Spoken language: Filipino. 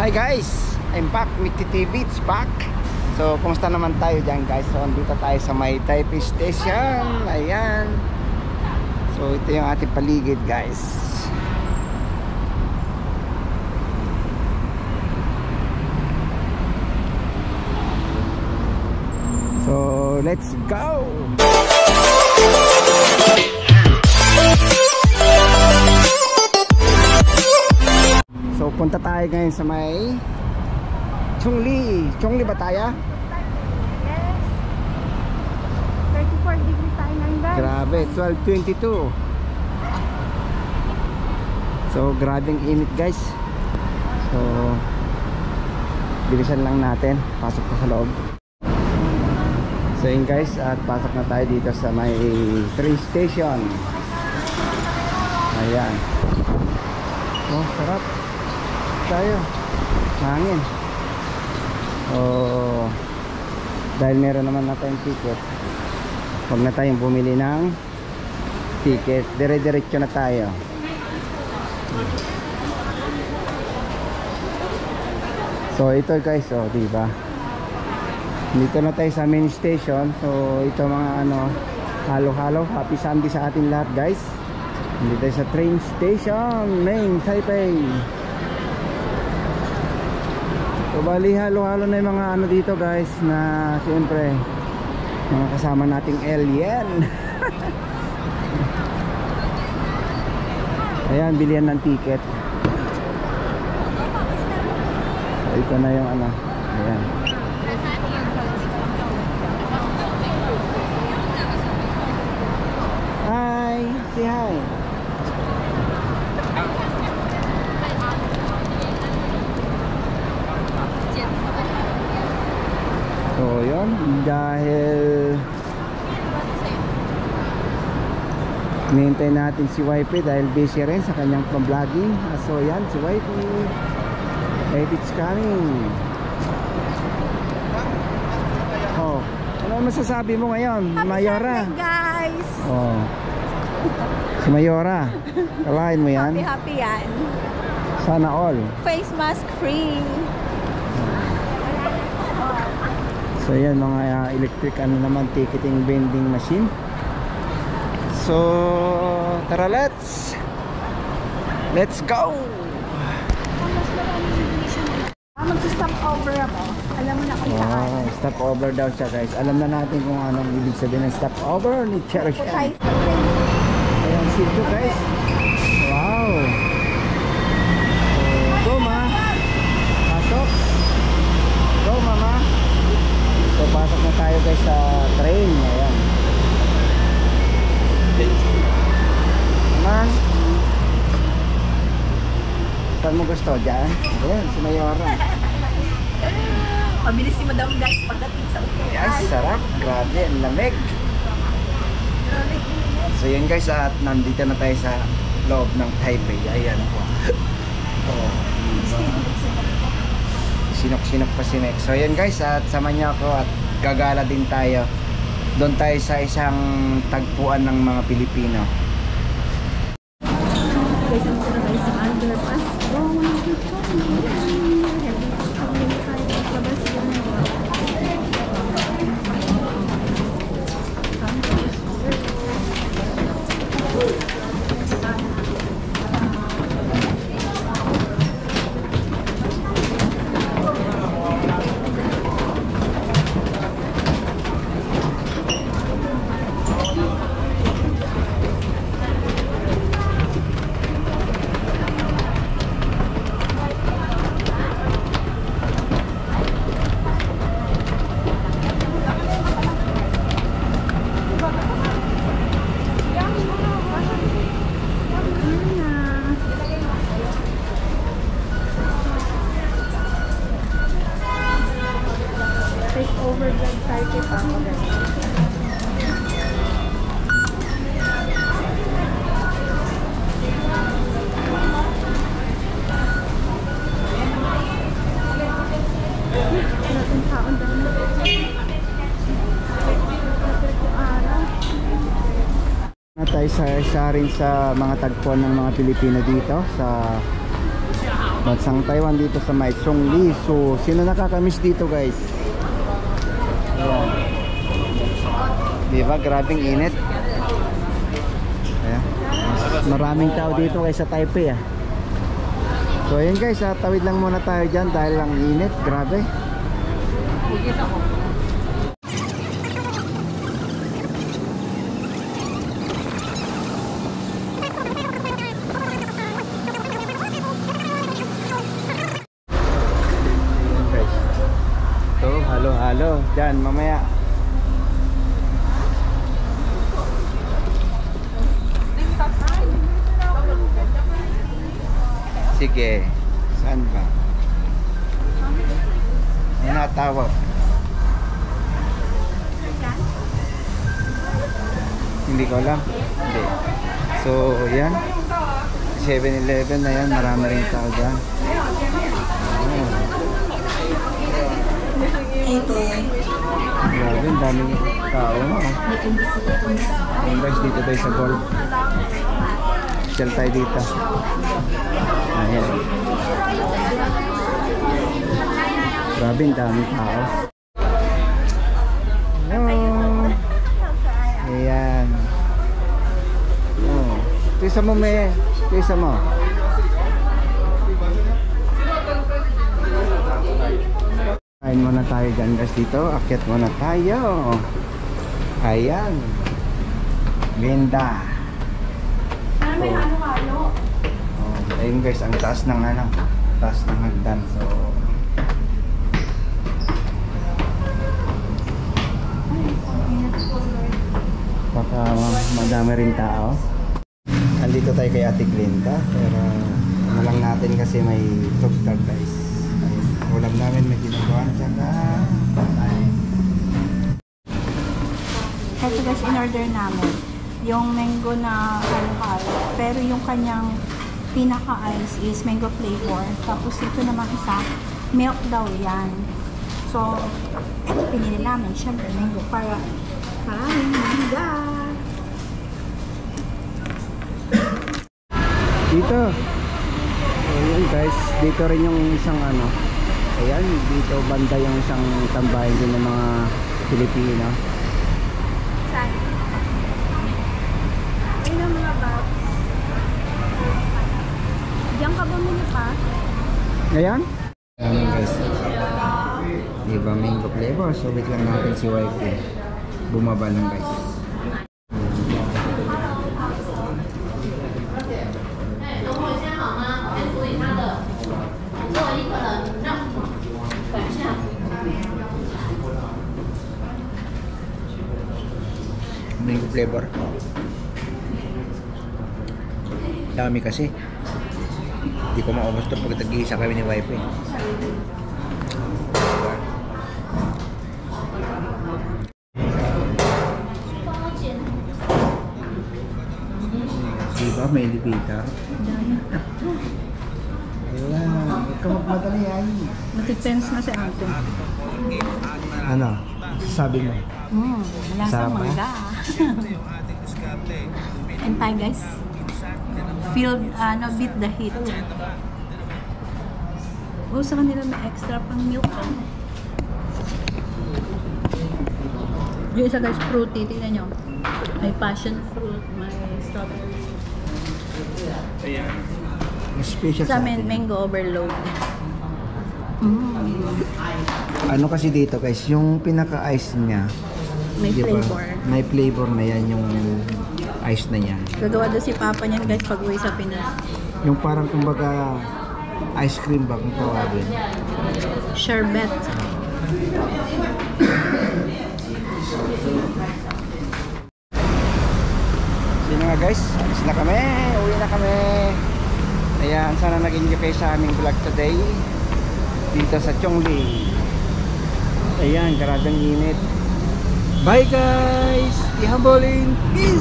Hi guys, I'm back. Mickey TV, it's back. So, kumusta naman tayo dyan guys? So, andito tayo sa may Taipei Station. Ayan. So, ito yung ating paligid guys. So, let's go! So, punta tayo ngayon sa may Chongli. Chongli ba tayo? Yes. 34 degrees tayo ngayon guys. Grabe, 12:22. So, grabing init guys. So, bilisan lang natin. Pasok ko sa loob. So yun guys, at pasok na tayo dito sa may train station. Ayan. Oh, sarap tayo, hangin. Oh, dahil meron naman na tayong ticket, huwag na tayong bumili ng ticket, dire-diretso na tayo. So ito guys, oh, diba, dito na tayo sa main station. So ito mga ano, halo-halo, happy Sunday sa ating lahat guys. Dito tayo sa train station, main Taipei. So bali halo-halo na yung mga ano dito guys, na siyempre mga kasama nating alien. Ayan, bilihan ng ticket. So ito na yung ano, ayan. Hi, say hi. So yun, dahil hinihintay natin si Wifey dahil busy rin sa kanyang pang-vlogging. So yan, si Wifey, it's coming. Oh, ano masasabi mo ngayon, Mayora? Happy guys. Oh, si Mayora, kalahin mo yan? Happy yan. Sana all. Face mask free. So yan, mga electric ano naman, ticketing vending machine. So tara, let's go. Mag-stop over ako. Alam mo na kung saan. Wow, stop over daw siya guys. Alam na natin kung anong ibig sabihin ng stop over ni Cherish M. Ayan, sildo guys. Wow. So, go ma. Pasok. Go mama. So pasok na tayo guys sa train. Ayan. Naman. Saan mo gusto? Diyan? Ayan, si Mayora. Pabilis si madam guys pagdating sa upo. Yes, sarap. Grabe, ang lamig. So yun guys, at nandito na tayo sa loob ng Taipei. Ayan po. Oh, sinok-sinok pa si Mek. So yun guys, at sama niya ako at gagala din tayo. Doon tayo sa isang tagpuan ng mga Pilipino. Guys, ang sila guys sa underpass. Overdrive circuit ako guys. Natin taon daw na. Na tayo sa isa rin sa mga tagpuan ng mga Pilipino dito sa Bansang Taiwan dito sa may Chongli. So sino nakakamiss dito guys? Ayan. Diba? Grabing init. Ayan. Maraming tao dito kaysa Taipei ah. So ayun guys, tawid lang muna tayo dyan dahil ang init. Grabe. Halo, dyan mamaya. Sige, saan ba? Ano natawag? Hindi ko alam. Hindi. So, yan 7-Eleven na yan, marami rin tao dyan. Grabe, ang daming tao. Ayan guys, dito tayo sa golf. Shell tayo dito. Ayan. Grabe, ang daming tao. Hello. Ayan. Oh. Tisa mo, me. Tisa mo. Kain muna tayo dyan guys dito. Akyat muna tayo. Ayan. Ganda. Oh, ayun guys, ang taas ng ano, taas ng hagdan. So baka madami rin tao. Nandito tayo kay Ate Glinda. Pero ano lang natin kasi may tugtag guys. Ulam namin may ginagawa tsaka Ito guys, in-order namin yung mango na halo-halo. Pero yung kanyang pinaka-ice is mango flavor. Tapos ito naman isa, milk daw yan. So, ito pinili namin. Siyempre, mango para maraming mangga. dito. Ayan guys, dito rin yung isang ano. Ayan, dito banda yung isang tambahin din ng mga Pilipino. Saan? Ayun ang mga bags. Diyan ka bumili pa? Ayan? Ayan guys. Diba mango flavor? So wait lang natin si wife eh. Bumaba lang guys. Mango flavor. Dami kasi. Hindi ko maubos ito pag tag-iisa kami ni wife eh. Diba may elevator? Ayan, huwag ka magmadali ay. Matipens na si ate. Ano? Sabi mo? Wala sa Sarap ba? mangga. And tayo guys. Feel, beat the heat. Sa kanila may extra pang milk. Yung isa guys, fruity. Tingnan nyo. May passion fruit, may strawberry. Special Sa sa amin, atin. mango overload. Ano kasi dito guys, yung pinaka-ice niya. May diba? flavor. May flavor na yan yung ice na yan. Gagawa doon si Papa niyan guys pag uwi sa Pinas. Yung parang kumbaga ice cream ba kung tawagin. Sherbet. Sino nga guys, alis na kami, uwi na kami. Ayan, sana nag-enjoy kayo sa aming vlog today dito sa Chongli. Ayan, grabe ang init. Bye guys! Tihambolin! Peace!